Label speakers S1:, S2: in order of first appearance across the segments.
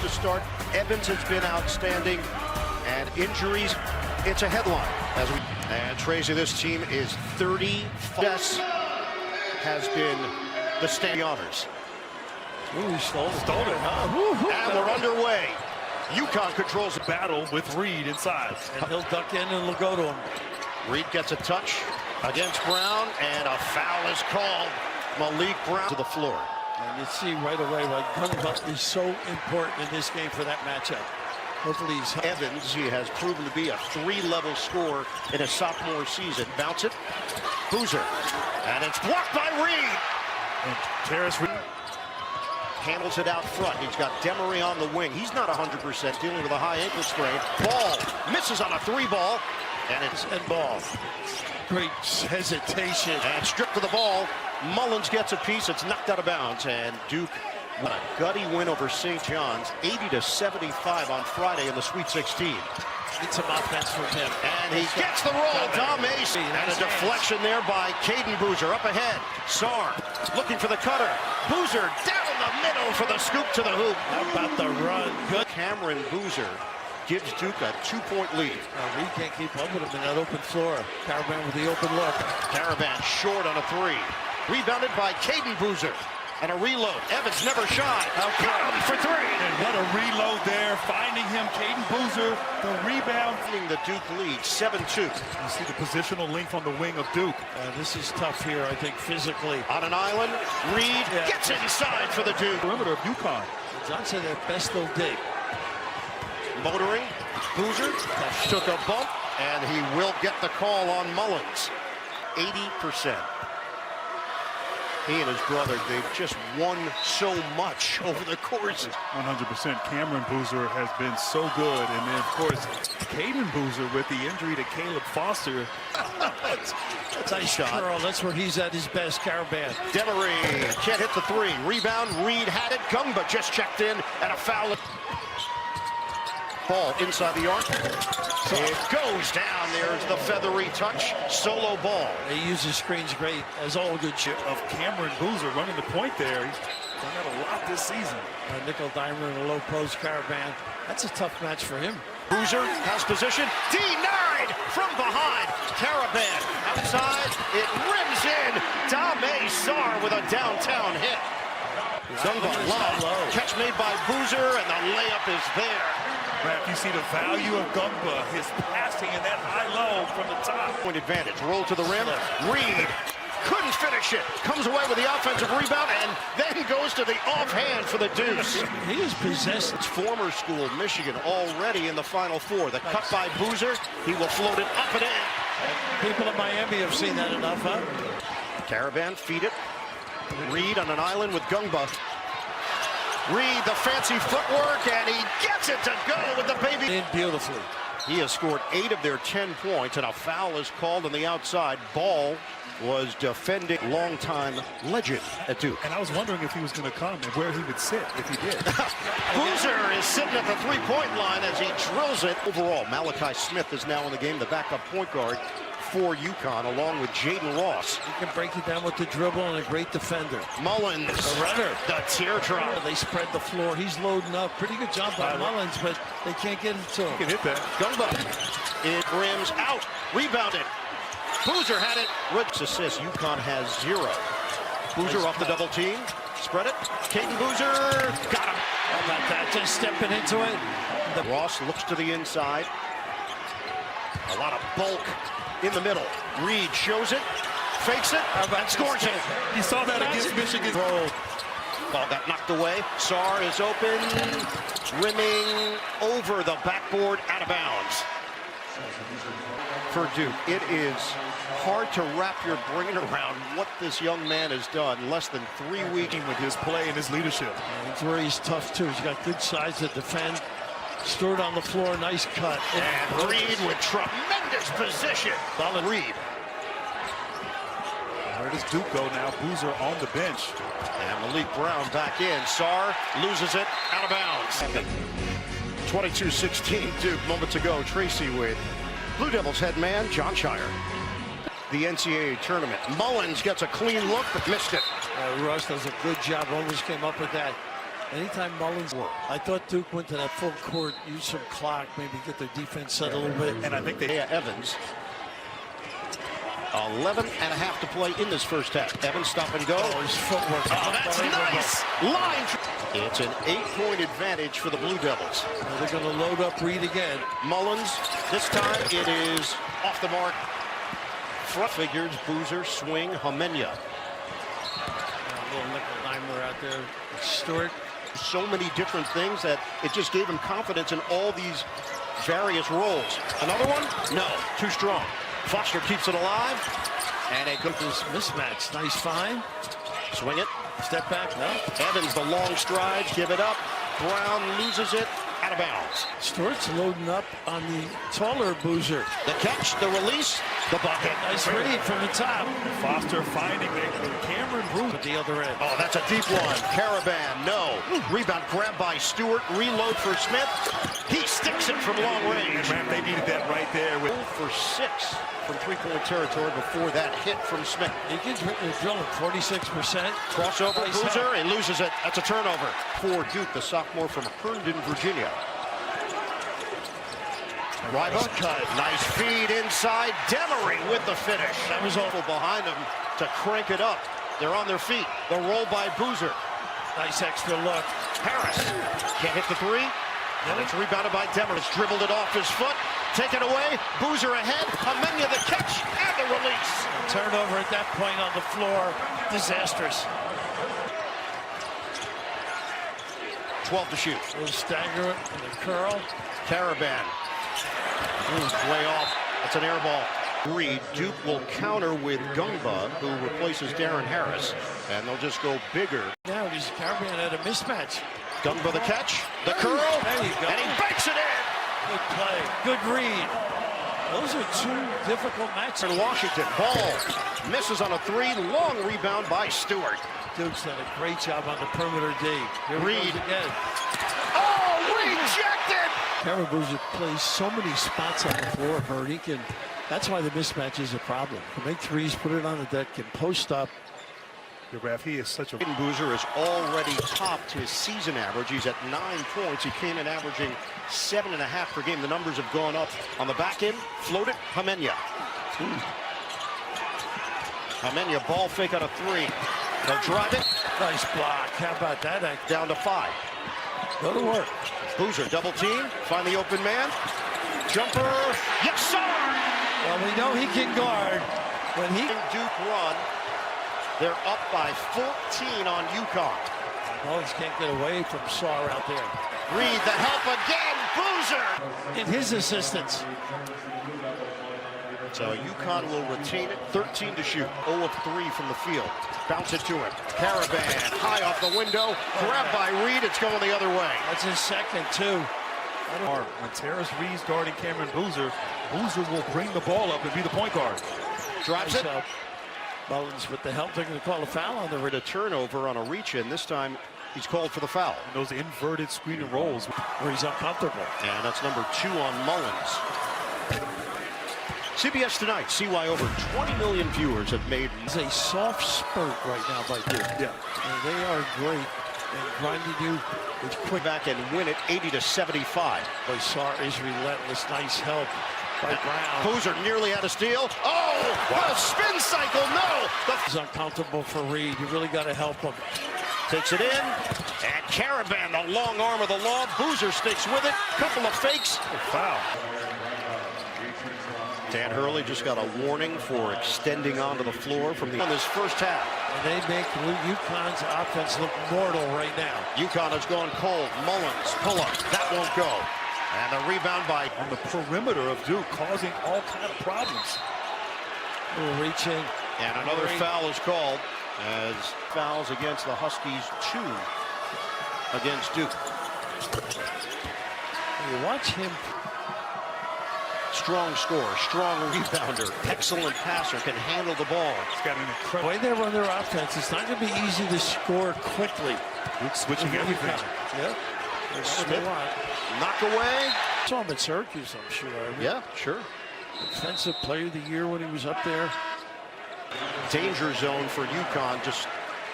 S1: to start. Evans has been outstanding, and injuries, it's a headline. And Tracy, this team is 35. Has been the standing honors.
S2: Ooh, he stole it, huh?
S1: And we're underway. UConn controls the
S3: battle with Reed inside.
S2: And he'll duck in and it'll go to him.
S1: Reed gets a touch against Brown, and a foul is called. Malik Brown to the floor.
S2: And you see right away why Gungbutt is so important in this game for that matchup. Hopefully he's...
S1: Evans, he has proven to be a three-level scorer in his sophomore season. Bounce it. Boozer. And it's blocked by Reed.
S3: And Terrace Reed
S1: handles it out front. He's got Demery on the wing. He's not 100%, dealing with a high ankle sprain. Ball misses on a three ball. And it's end ball.
S2: Great hesitation.
S1: And stripped to the ball. Mullins gets a piece. It's knocked out of bounds. And Duke, what a gutty win over St. John's. 80-75 on Friday in the Sweet 16.
S2: Get some offense from him.
S1: And he gets the roll. Dame. And a deflection there by Caden Boozer. Up ahead. Sarr looking for the cutter. Boozer down the middle for the scoop to the hoop.
S2: How about the run? Good.
S1: Cameron Boozer gives Duke a 2-point lead.
S2: Reed can't keep up with him in that open floor. Caravan with the open look.
S1: Caravan short on a three. Rebounded by Caden Boozer. And a reload. Evans never shy. Got him for three.
S3: And what a reload there. Finding him, Caden Boozer, the rebound.
S1: The Duke lead, 7-2.
S3: You see the positional length on the wing of Duke.
S2: This is tough here, I think, physically.
S1: On an island, Reed gets inside for the Duke.
S3: Perimeter of UConn.
S2: Johnson their best they'll dig.
S1: Motoring, Boozer took a bump, and he will get the call on Mullins. 80%. He and his brother, they've just won so much over the course.
S3: 100%. Cameron Boozer has been so good. And then, of course, Caden Boozer with the injury to Caleb Foster.
S1: That's a nice shot.
S2: Girl, that's where he's at his best, Caravan.
S1: Demery can't hit the three. Rebound, Reed had it. Gungba just checked in, and a foul. Ball inside the arc. It goes down. There's the feathery touch. Solo ball.
S2: He uses screens great, as all good shit.
S3: Of Cameron Boozer running the point there. He's done that a lot this season.
S2: A nickel dimer in a low post, Caravan. That's a tough match for him.
S1: Boozer has position. Denied from behind. Caravan outside. It rims in. Dame Sarr with a downtown hit. Gungba low. Catch made by Boozer, and the layup is there.
S3: Rap, you see the value of Gungba, his passing and that high-low from the top.
S1: Point advantage, roll to the rim. Reed couldn't finish it. Comes away with the offensive rebound and then goes to the offhand for the deuce.
S2: He is possessed.
S1: It's former school, Michigan, already in the Final Four. The cut by Boozer, he will float it up and in.
S2: People in Miami have seen that enough, huh?
S1: Caravan, feed it. Reed on an island with Gungba. Reed, the fancy footwork, and he gets it to go with the baby.
S2: In beautifully.
S1: He has scored 8 of their 10 points, and a foul is called on the outside. Ball was defending longtime legend at Duke.
S3: And I was wondering if he was going to come and where he would sit if he did.
S1: Boozer is sitting at the three-point line as he drills it. Overall, Malachi Smith is now in the game, the backup point guard for UConn, along with Jaden Ross.
S2: He can break it down with the dribble and a great defender.
S1: Mullins,
S2: the runner,
S1: the teardrop.
S2: They spread the floor. He's loading up. Pretty good job by Mullins, but they can't get it to him.
S3: He can hit that.
S1: Gungba, it rims out, rebounded. Boozer had it. Rooks assist. UConn has 0. Boozer off the double team. Spread it. Caden Boozer got him.
S2: How about that? Just stepping into it.
S1: Ross looks to the inside. A lot of bulk in the middle. Reed shows it, fakes it, and scores it.
S3: You saw that against Michigan.
S1: Ball got knocked away. Sarr is open, rimming over the backboard, out of bounds. For Duke, it is hard to wrap your brain around what this young man has done in less than 3 weeks.
S3: With his play and his leadership.
S2: That's where he's tough, too. He's got good size to defend. Stored on the floor, nice cut.
S1: And Reed with tremendous position. Reed.
S3: Where does Duke go now? Boozer on the bench.
S1: And Malik Brown back in. Sarr loses it, out of bounds. 22-16 Duke moments ago. Tracy with Blue Devils head man John Shire. The NCAA tournament. Mullins gets a clean look but missed it.
S2: Russ does a good job. Always came up with that Anytime Mullins, I thought Duke went to that full court, use some clock, maybe get their defense set a little bit.
S3: And I think they
S1: Evans. 11 and a half to play in this first half. Evans stop and go.
S2: Oh, his footwork.
S1: Oh, that's nice. Line. It's an 8-point advantage for the Blue Devils.
S2: Well, they're going to load up Reed again.
S1: Mullins, this time it is off the mark. Front figures, Boozer, swing, Homenya.
S2: A little nickel-dimer out there. Stewart.
S1: So many different things that it just gave him confidence in all these various roles. Another one? No, too strong. Foster keeps it alive. And a good
S2: mismatch. Nice find.
S1: Swing it.
S2: Step back. No.
S1: Evans, the long strides, give it up. Brown loses it. Out of bounds.
S2: Stewart's loading up on the taller Boozer.
S1: The catch, the release, the bucket.
S2: Nice read from the top.
S3: Foster finding Cameron Boozer
S2: At the other end.
S1: Oh, that's a deep one. Caravan, no. Rebound grabbed by Stewart. Reload for Smith. He sticks it from long range.
S3: Man, they needed that right there.
S1: 0 for 6 from three-point territory before that hit from Smith.
S2: He gets drilling 46%.
S1: Crossover,
S2: Nice
S1: Boozer,
S2: help.
S1: and loses it. That's a turnover for Duke, the sophomore from Herndon, Virginia. Riva, nice feed inside. Demery with the finish. That was awful behind him to crank it up. They're on their feet. The roll by Boozer.
S2: Nice extra look.
S1: Harris can't hit the three. And it's rebounded by Demery. It's dribbled it off his foot. Take it away. Boozer ahead. Homenya the catch and the release.
S2: Turnover at that point on the floor. Disastrous.
S1: 12 to shoot.
S2: We'll stagger it and a curl.
S1: Caravan. Way off. That's an air ball. Reed. Duke will counter with Gungba, who replaces Darren Harris. And they'll just go bigger.
S2: Now he's Caravan at a mismatch.
S1: Gungba the catch. The curl.
S2: There you go.
S1: And he banks it in.
S2: Good play. Good read. Those are two difficult matches.
S1: In Washington. Ball misses on a three. Long rebound by Stewart.
S2: Duke's done a great job on the perimeter D. Here he
S1: Reed.
S2: goes again.
S1: Oh, rejected.
S2: Cameron Boozer plays so many spots on the floor, Bert. That's why the mismatch is a problem. Can make threes, put it on the deck, can post up.
S3: The ref, he is such a...
S1: Boozer has already topped his season average. He's at 9 points. He came in averaging 7.5 per game. The numbers have gone up on the back end. Float it, Homenya. Homenya, ball fake on a three. They'll drive it.
S2: Nice block. How about that?
S1: Down to 5.
S2: Go to work.
S1: Boozer, double team. Find the open man. Jumper. Yes, sir!
S2: Well, we know he can guard. When he...
S1: Duke run. They're up by 14 on UConn.
S2: Mullins can't get away from Saar out there.
S1: Reed, the help again. Boozer!
S2: In his assistance.
S1: So UConn will retain it. 13 to shoot. 0 of 3 from the field. Bounce it to him. Caravan high off the window. Grabbed by Reed. It's going the other way.
S2: That's his second, too.
S3: When Terrace Reed's guarding Cameron Boozer, Boozer will bring the ball up and be the point guard.
S1: Drives
S2: Nice
S1: it.
S2: help. Mullins with the help. They're going to call a foul on the
S1: A turnover on a reach-in. This time he's called for the foul.
S3: And those inverted screen and rolls.
S2: where he's uncomfortable.
S1: And that's number 2 on Mullins. CBS Tonight. See why over 20 million viewers have made.
S2: It's a soft spurt right now by Duke.
S3: Yeah.
S2: And they are great and grinding you with quick.
S1: Back and win it 80 to 75.
S2: But Saar is relentless. Nice help by Brown.
S1: Boozer nearly had a steal. Oh, what a spin cycle. No.
S2: It's uncomfortable for Reed. You really got to help him.
S1: Takes it in. And Caravan, the long arm of the law. Boozer sticks with it. Couple of fakes.
S3: Foul.
S1: Dan Hurley just got a warning for extending onto the floor from on this first half.
S2: And they make UConn's offense look mortal right now.
S1: UConn has gone cold. Mullins, pull up. That won't go. And the rebound by
S3: On the perimeter of Duke, causing all kind of problems.
S2: We'll reach in.
S1: And another foul is called as fouls against the Huskies, 2 against Duke.
S2: You watch him.
S1: Strong scorer, strong rebounder, excellent passer, can handle the ball.
S3: He's got an
S2: The
S3: incredible...
S2: way they run their offense, it's not going to be easy to score quickly.
S3: Duke switching everything.
S2: Yep. That's what they
S1: Smith.
S2: want.
S1: Knock away.
S2: Saw him at Syracuse, I'm sure. I mean,
S1: Yeah, sure.
S2: Defensive player of the year when he was up there.
S1: Danger zone for UConn, just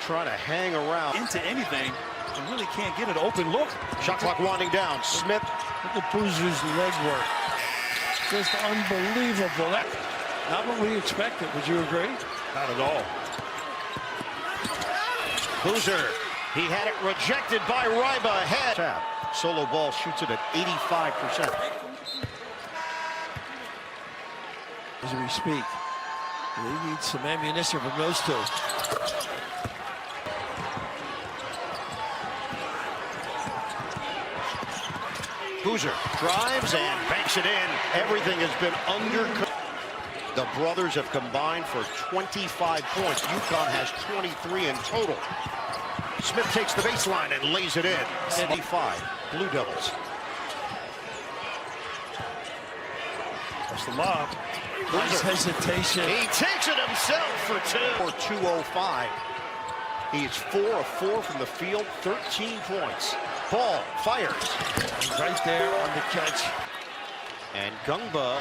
S1: trying to hang around.
S3: Into anything, and really can't get an open look.
S1: Shot clock winding down. Smith.
S2: Look at Boozer's leg work. Just unbelievable. Not what we expected. Would you agree?
S1: Not at all. Boozer. He had it rejected by Riba ahead. Solo ball shoots it at 85%.
S2: As we speak, they need some ammunition from those two.
S1: Boozer drives and banks it in. Everything has been undercut. The brothers have combined for 25 points. UConn has 23 in total. Smith takes the baseline and lays it in. 75 Blue Devils.
S3: That's the lob.
S2: Nice hesitation.
S1: He takes it himself for two. Or 205. He's 4 of 4 from the field, 13 points. Ball fires.
S2: Right there on the catch.
S1: And Gungba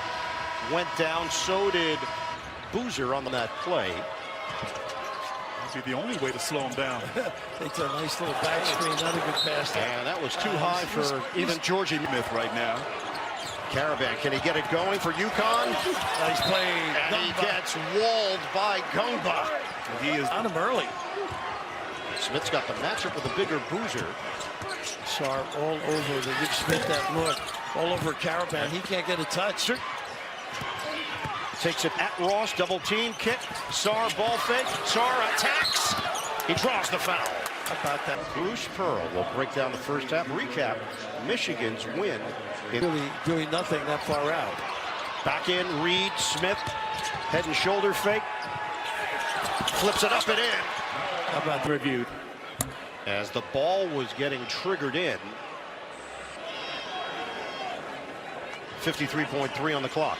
S1: went down. So did Boozer on that play.
S3: That'd be the only way to slow him down.
S2: Takes a nice little back screen. Not a good pass.
S1: And that was too high for even Georgie
S3: Smith right now.
S1: Caravan, can he get it going for UConn?
S2: Nice play.
S1: And he gets walled by Gungba.
S3: He is
S2: on him early.
S1: Smith's got the matchup with a bigger Boozer.
S2: Sharp all over. They give Smith that look. All over Caravan. He can't get a touch.
S1: Takes it at Ross, double team, kick. Sarr ball fake. Sarr attacks. He draws the foul.
S2: How about that?
S1: Bruce Pearl will break down the first half. Recap Michigan's win.
S2: Really doing nothing that far out.
S1: Back in, Reed, Smith, head and shoulder fake. Flips it up and in.
S2: How about
S3: reviewed?
S1: As the ball was getting triggered in. 53.3 on the clock.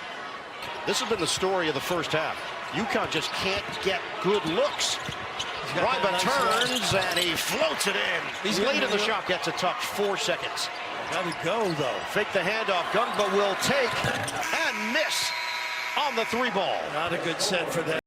S1: This has been the story of the first half. UConn just can't get good looks. Riba turns and he floats it in. He's late in the shot, gets a touch, 4 seconds.
S2: Got to go, though.
S1: Fake the handoff. Gungba will take and miss on the 3 ball.
S2: Not a good set for that.